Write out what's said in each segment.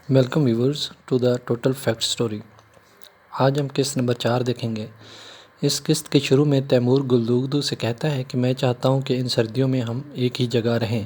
Welcome viewers to the total fact story. آج ہم قسط نمبر 4 دیکھیں گے۔ اس قسط کے شروع میں تیمور گلدوگدو سے کہتا ہے کہ میں چاہتا ہوں کہ ان سردیوں میں ہم ایک ہی جگہ رہیں،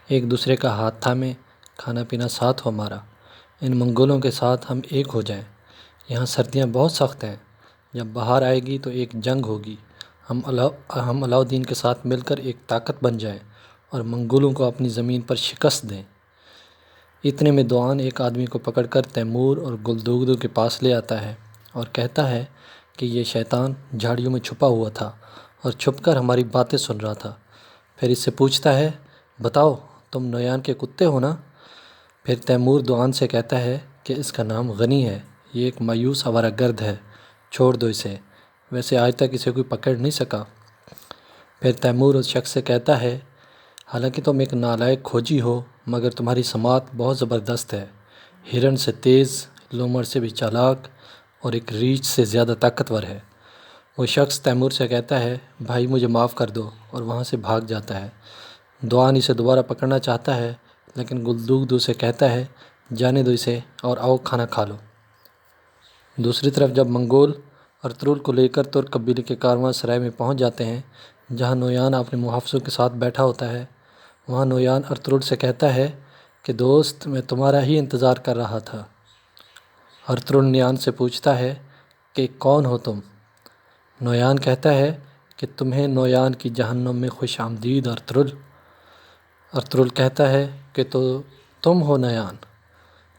ایک دوسرے کا ہاتھ تھامیں، کھانا پینا ساتھ ہو ہمارا، ان منگولوں کے ساتھ ہم ایک ہو جائیں۔ یہاں سردیاں بہت سخت ہیں، جب بہار آئے گی تو ایک جنگ ہوگی، ہم علاؤدین کے ساتھ مل کر ایک طاقت بن جائیں اور منگولوں کو اپنی زمین پر شکست دیں۔ اتنے میں دوان ایک آدمی کو پکڑ کر تیمور اور گلدوگدو کے پاس لے آتا ہے اور کہتا ہے کہ یہ شیطان جھاڑیوں میں چھپا ہوا تھا اور چھپ کر ہماری باتیں سن رہا تھا۔ پھر اس سے پوچھتا ہے، بتاؤ تم نویان کے کتے ہو نا؟ پھر تیمور دوان سے کہتا ہے کہ اس کا نام غنی ہے، یہ ایک مایوس آوارہ گرد ہے، چھوڑ دو اسے، ویسے آج تک اسے کوئی پکڑ نہیں سکا۔ پھر تیمور اس شخص سے کہتا ہے، حالانکہ تم ایک نالائق کھوجی ہو مگر تمہاری سماعت بہت زبردست ہے، ہرن سے تیز، لومڑ سے بھی چالاک اور ایک ریچھ سے زیادہ طاقتور ہے۔ وہ شخص تیمور سے کہتا ہے، بھائی مجھے معاف کر دو، اور وہاں سے بھاگ جاتا ہے۔ دوان اسے دوبارہ پکڑنا چاہتا ہے لیکن گلدوگدو سے کہتا ہے، جانے دو اسے اور آؤ کھانا کھا لو۔ دوسری طرف جب منگول ارطغرل کو لے کر ترک قبیلے کے کارواں سرائے میں پہنچ جاتے ہیں جہاں نویان اپنے محافظوں کے ساتھ بیٹھا ہوتا ہے، وہاں نویان ارطغرل سے کہتا ہے کہ دوست میں تمہارا ہی انتظار کر رہا تھا۔ ارطغرل نویان سے پوچھتا ہے کہ کون ہو تم؟ نویان کہتا ہے کہ تمہیں نویان کی جہنم میں خوش آمدید ارطغرل۔ ارطغرل کہتا ہے کہ تو تم ہو نویان؟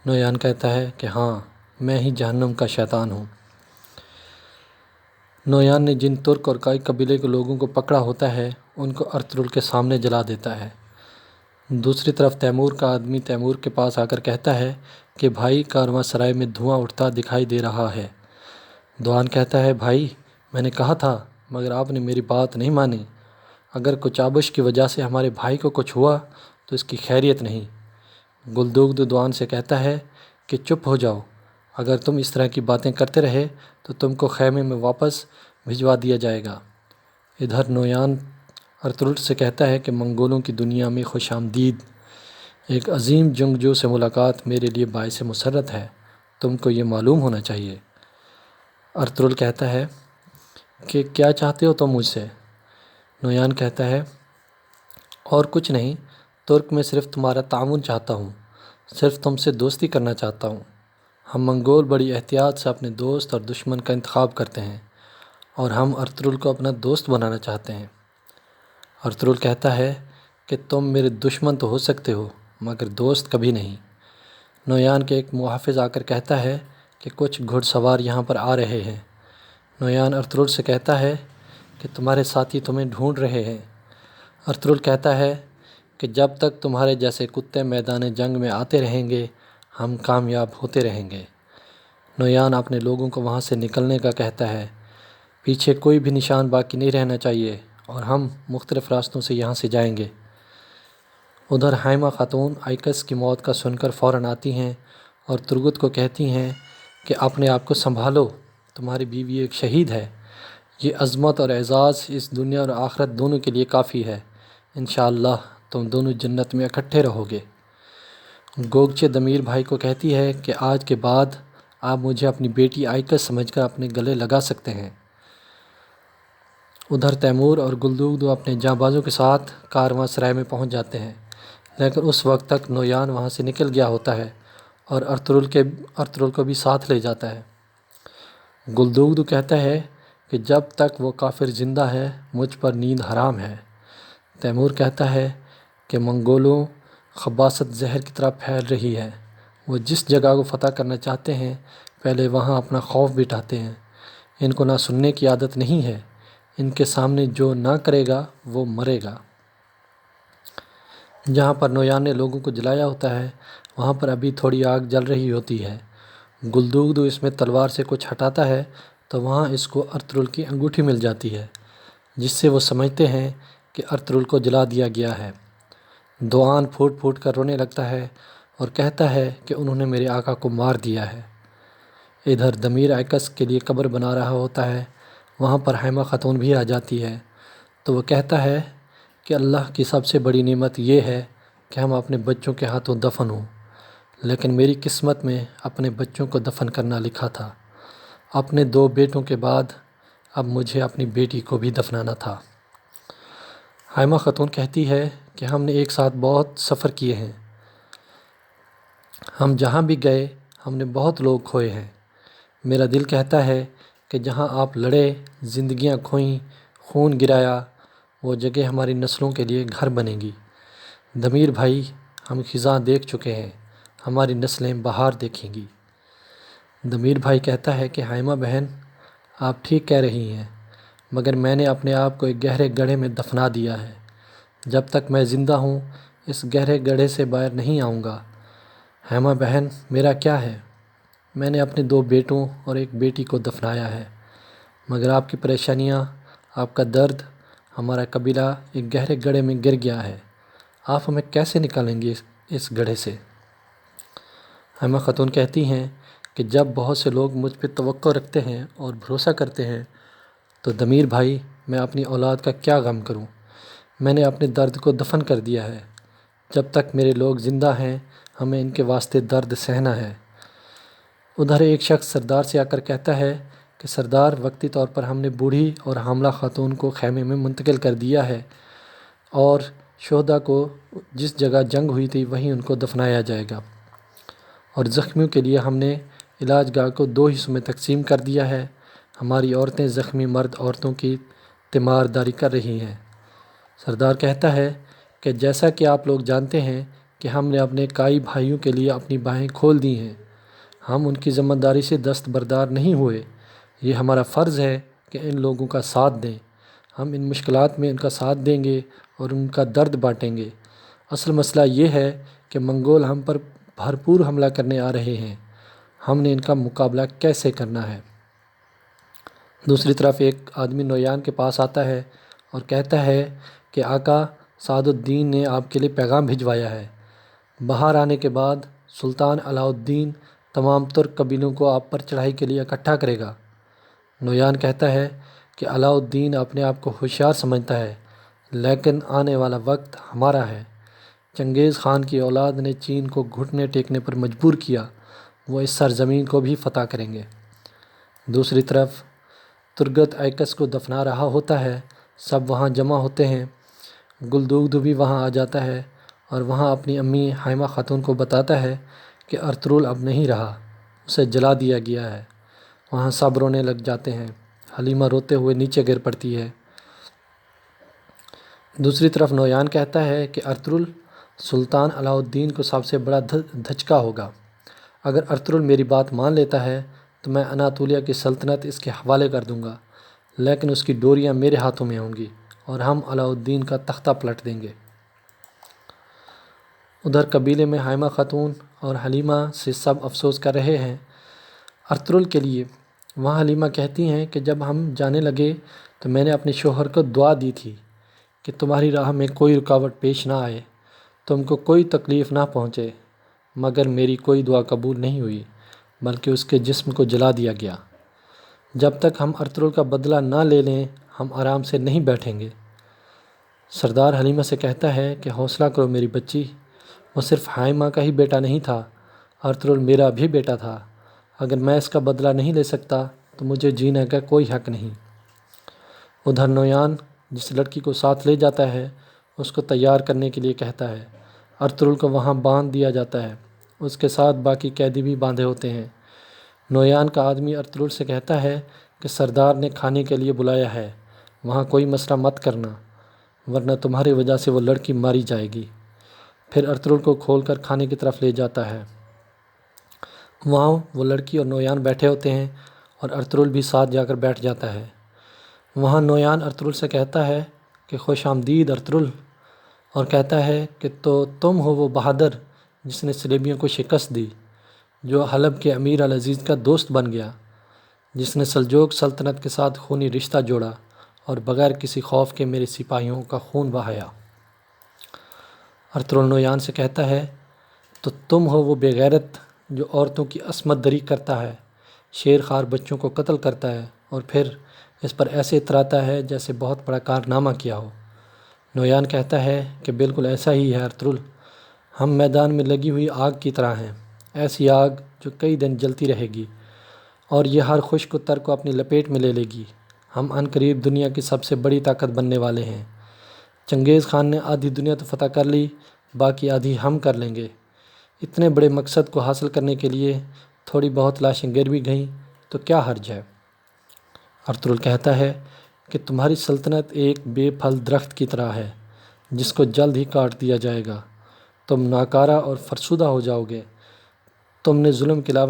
نویان کہتا ہے کہ ہاں، میں ہی جہنم کا شیطان ہوں۔ نویان نے جن ترک اور کائی قبیلے کے لوگوں کو پکڑا ہوتا ہے ان کو ارطغرل کے سامنے جلا دیتا ہے۔ دوسری طرف تیمور کا آدمی تیمور کے پاس آ کر کہتا ہے کہ بھائی کارواں سرائے میں دھواں اٹھتا دکھائی دے رہا ہے۔ دوان کہتا ہے، بھائی میں نے کہا تھا مگر آپ نے میری بات نہیں مانی، اگر کچھ آبش کی وجہ سے ہمارے بھائی کو کچھ ہوا تو اس کی خیریت نہیں۔ گلدوگدو دوان سے کہتا ہے کہ چپ ہو جاؤ، اگر تم اس طرح کی باتیں کرتے رہے تو تم کو خیمے میں واپس بھجوا دیا جائے گا۔ ادھر نویان ارطغرل سے کہتا ہے کہ منگولوں کی دنیا میں خوش آمدید، ایک عظیم جنگجو سے ملاقات میرے لیے باعث مسرت ہے، تم کو یہ معلوم ہونا چاہیے۔ ارطغرل کہتا ہے کہ کیا چاہتے ہو تم مجھ سے؟ نویان کہتا ہے، اور کچھ نہیں، ترک میں صرف تمہارا تعاون چاہتا ہوں، صرف تم سے دوستی کرنا چاہتا ہوں۔ ہم منگول بڑی احتیاط سے اپنے دوست اور دشمن کا انتخاب کرتے ہیں اور ہم ارطغرل کو اپنا دوست بنانا چاہتے ہیں۔ ارطغرل کہتا ہے کہ تم میرے دشمن تو ہو سکتے ہو مگر دوست کبھی نہیں۔ نویان کے ایک محافظ آ کر کہتا ہے کہ کچھ گھڑ سوار یہاں پر آ رہے ہیں۔ نویان ارطغرل سے کہتا ہے کہ تمہارے ساتھی تمہیں ڈھونڈ رہے ہیں۔ ارطغرل کہتا ہے کہ جب تک تمہارے جیسے کتے میدان جنگ میں آتے رہیں گے ہم کامیاب ہوتے رہیں گے۔ نویان اپنے لوگوں کو وہاں سے نکلنے کا کہتا ہے، پیچھے کوئی بھی نشان باقی نہیں رہنا چاہیے اور ہم مختلف راستوں سے یہاں سے جائیں گے۔ ادھر ہائمہ خاتون آئکس کی موت کا سن کر فوراً آتی ہیں اور ترگت کو کہتی ہیں کہ اپنے آپ کو سنبھالو، تمہاری بیوی ایک شہید ہے، یہ عظمت اور اعزاز اس دنیا اور آخرت دونوں کے لیے کافی ہے، انشاءاللہ تم دونوں جنت میں اکٹھے رہو گے۔ گوگچے دمیر بھائی کو کہتی ہے کہ آج کے بعد آپ مجھے اپنی بیٹی آئکس سمجھ کر اپنے گلے لگا سکتے ہیں۔ ادھر تیمور اور گلدوگدو اپنے جاں بازوں کے ساتھ کارواں سرائے میں پہنچ جاتے ہیں لیکن اس وقت تک نویان وہاں سے نکل گیا ہوتا ہے اور ارطغرل کو بھی ساتھ لے جاتا ہے۔ گلدوگدو کہتا ہے کہ جب تک وہ کافر زندہ ہے مجھ پر نیند حرام ہے۔ تیمور کہتا ہے کہ منگولوں خباثت زہر کی طرح پھیل رہی ہے، وہ جس جگہ کو فتح کرنا چاہتے ہیں پہلے وہاں اپنا خوف بٹھاتے ہیں، ان کو نہ سننے کی عادت نہیں ہے، ان کے سامنے جو نہ کرے گا وہ مرے گا۔ جہاں پر نویان نے لوگوں کو جلایا ہوتا ہے وہاں پر ابھی تھوڑی آگ جل رہی ہوتی ہے۔ گلدوگدو اس میں تلوار سے کچھ ہٹاتا ہے تو وہاں اس کو ارطغرل کی انگوٹھی مل جاتی ہے جس سے وہ سمجھتے ہیں کہ ارطغرل کو جلا دیا گیا ہے۔ دوان پھوٹ پھوٹ کر رونے لگتا ہے اور کہتا ہے کہ انہوں نے میرے آقا کو مار دیا ہے۔ ادھر دمیر آئکس کے لیے قبر بنا رہا ہوتا ہے، وہاں پر ہائمہ خاتون بھی آ جاتی ہے تو وہ کہتا ہے کہ اللہ کی سب سے بڑی نعمت یہ ہے کہ ہم اپنے بچوں کے ہاتھوں دفن ہوں، لیکن میری قسمت میں اپنے بچوں کو دفن کرنا لکھا تھا۔ اپنے 2 بیٹوں کے بعد اب مجھے اپنی بیٹی کو بھی دفنانا تھا۔ حائمہ خاتون کہتی ہے کہ ہم نے ایک ساتھ بہت سفر کیے ہیں۔ ہم جہاں بھی گئے ہم نے بہت لوگ کھوئے ہیں۔ میرا دل کہتا ہے کہ جہاں آپ لڑے، زندگیاں کھوئیں، خون گرایا، وہ جگہ ہماری نسلوں کے لیے گھر بنے گی۔ دمیر بھائی، ہم خزاں دیکھ چکے ہیں، ہماری نسلیں بہار دیکھیں گی۔ دمیر بھائی کہتا ہے کہ حائمہ بہن، آپ ٹھیک کہہ رہی ہیں، مگر میں نے اپنے آپ کو ایک گہرے گڑھے میں دفنا دیا ہے۔ جب تک میں زندہ ہوں اس گہرے گڑھے سے باہر نہیں آؤں گا۔ حائمہ بہن، میرا کیا ہے؟ میں نے اپنے 2 بیٹوں اور ایک بیٹی کو دفنایا ہے، مگر آپ کی پریشانیاں، آپ کا درد، ہمارا قبیلہ ایک گہرے گڑھے میں گر گیا ہے۔ آپ ہمیں کیسے نکالیں گے اس گڑھے سے؟ حائمہ خاتون کہتی ہیں کہ جب بہت سے لوگ مجھ پہ توقع رکھتے ہیں اور بھروسہ کرتے ہیں تو دمیر بھائی، میں اپنی اولاد کا کیا غم کروں؟ میں نے اپنے درد کو دفن کر دیا ہے۔ جب تک میرے لوگ زندہ ہیں ہمیں ان کے واسطے درد سہنا ہے۔ ادھر ایک شخص سردار سے آ کر کہتا ہے کہ سردار، وقتی طور پر ہم نے بوڑھی اور حاملہ خاتون کو خیمے میں منتقل کر دیا ہے اور شہداء کو جس جگہ جنگ ہوئی تھی وہیں ان کو دفنایا جائے گا، اور زخمیوں کے لیے ہم نے علاج گاہ کو 2 حصوں میں تقسیم کر دیا ہے۔ ہماری عورتیں زخمی مرد عورتوں کی تیمارداری کر رہی ہیں۔ سردار کہتا ہے کہ جیسا کہ آپ لوگ جانتے ہیں کہ ہم نے اپنے کائی بھائیوں کے لیے اپنی باہیں کھول دی ہیں، ہم ان کی ذمہ داری سے دستبردار نہیں ہوئے۔ یہ ہمارا فرض ہے کہ ان لوگوں کا ساتھ دیں۔ ہم ان مشکلات میں ان کا ساتھ دیں گے اور ان کا درد بانٹیں گے۔ اصل مسئلہ یہ ہے کہ منگول ہم پر بھرپور حملہ کرنے آ رہے ہیں، ہم نے ان کا مقابلہ کیسے کرنا ہے؟ دوسری طرف ایک آدمی نویان کے پاس آتا ہے اور کہتا ہے کہ آقا، سعد الدین نے آپ کے لیے پیغام بھجوایا ہے۔ باہر آنے کے بعد سلطان علاء الدین تمام ترک قبیلوں کو آپ پر چڑھائی کے لیے اکٹھا کرے گا۔ نویان کہتا ہے کہ علاء الدین اپنے آپ کو ہوشیار سمجھتا ہے، لیکن آنے والا وقت ہمارا ہے۔ چنگیز خان کی اولاد نے چین کو گھٹنے ٹیکنے پر مجبور کیا، وہ اس سرزمین کو بھی فتح کریں گے۔ دوسری طرف ترگت ایکس کو دفنا رہا ہوتا ہے، سب وہاں جمع ہوتے ہیں۔ گلدوگدھ بھی وہاں آ جاتا ہے اور وہاں اپنی امی حائمہ خاتون کو بتاتا ہے کہ ارطغرل اب نہیں رہا، اسے جلا دیا گیا ہے۔ وہاں سب رونے لگ جاتے ہیں، حلیمہ روتے ہوئے نیچے گر پڑتی ہے۔ دوسری طرف نویان کہتا ہے کہ ارطغرل سلطان علاء الدین کو سب سے بڑا دھچکا ہوگا۔ اگر ارطغرل میری بات مان لیتا ہے تو میں اناطولیہ کی سلطنت اس کے حوالے کر دوں گا، لیکن اس کی ڈوریاں میرے ہاتھوں میں ہوں گی اور ہم علاء الدین کا تختہ پلٹ دیں گے۔ ادھر قبیلے میں حائمہ خاتون اور حلیمہ سے سب افسوس کر رہے ہیں ارطغرل کے لیے۔ وہاں حلیمہ کہتی ہیں کہ جب ہم جانے لگے تو میں نے اپنے شوہر کو دعا دی تھی کہ تمہاری راہ میں کوئی رکاوٹ پیش نہ آئے، تم کو کوئی تکلیف نہ پہنچے، مگر میری کوئی دعا قبول نہیں ہوئی، بلکہ اس کے جسم کو جلا دیا گیا۔ جب تک ہم ارطغرل کا بدلہ نہ لے لیں ہم آرام سے نہیں بیٹھیں گے۔ سردار حلیمہ سے کہتا ہے کہ حوصلہ کرو میری بچی، وہ صرف حائمہ کا ہی بیٹا نہیں تھا، ارطغرل میرا بھی بیٹا تھا۔ اگر میں اس کا بدلہ نہیں لے سکتا تو مجھے جینے کا کوئی حق نہیں۔ ادھر نویان جس لڑکی کو ساتھ لے جاتا ہے اس کو تیار کرنے کے لیے کہتا ہے۔ ارطغرل کو وہاں باندھ دیا جاتا ہے، اس کے ساتھ باقی قیدی بھی باندھے ہوتے ہیں۔ نویان کا آدمی ارطغرل سے کہتا ہے کہ سردار نے کھانے کے لیے بلایا ہے، وہاں کوئی مسئلہ مت کرنا، ورنہ تمہاری وجہ سے وہ لڑکی ماری جائے گی۔ پھر ارطغرل کو کھول کر کھانے کی طرف لے جاتا ہے۔ وہاں وہ لڑکی اور نویان بیٹھے ہوتے ہیں اور ارطغرل بھی ساتھ جا کر بیٹھ جاتا ہے۔ وہاں نویان ارطغرل سے کہتا ہے کہ خوش آمدید ارطغرل، اور کہتا ہے کہ تو تم ہو وہ بہادر جس نے صلیبیوں کو شکست دی، جو حلب کے امیر العزیز کا دوست بن گیا، جس نے سلجوق سلطنت کے ساتھ خونی رشتہ جوڑا اور بغیر کسی خوف کے میرے سپاہیوں کا خون بہایا۔ ارطغرل نویان سے کہتا ہے تو تم ہو وہ بے غیرت جو عورتوں کی عصمت دری کرتا ہے، شیر خوار بچوں کو قتل کرتا ہے اور پھر اس پر ایسے اتراتا ہے جیسے بہت بڑا کارنامہ کیا ہو۔ نویان کہتا ہے کہ بالکل ایسا ہی ہے ارطغرل، ہم میدان میں لگی ہوئی آگ کی طرح ہیں، ایسی آگ جو کئی دن جلتی رہے گی اور یہ ہر خشک تر کو اپنی لپیٹ میں لے لے گی۔ ہم عنقریب دنیا کی سب سے بڑی طاقت بننے والے ہیں۔ چنگیز خان نے آدھی دنیا تو فتح کر لی، باقی آدھی ہم کر لیں گے۔ اتنے بڑے مقصد کو حاصل کرنے کے لیے تھوڑی بہت لاشیں گر بھی گئیں تو کیا حرج ہے؟ ارطغرل کہتا ہے کہ تمہاری سلطنت ایک بے پھل درخت کی طرح ہے جس کو جلد ہی کاٹ دیا جائے گا۔ تم ناکارہ اور فرسودہ ہو جاؤ گے۔ تم نے ظلم کے علاوہ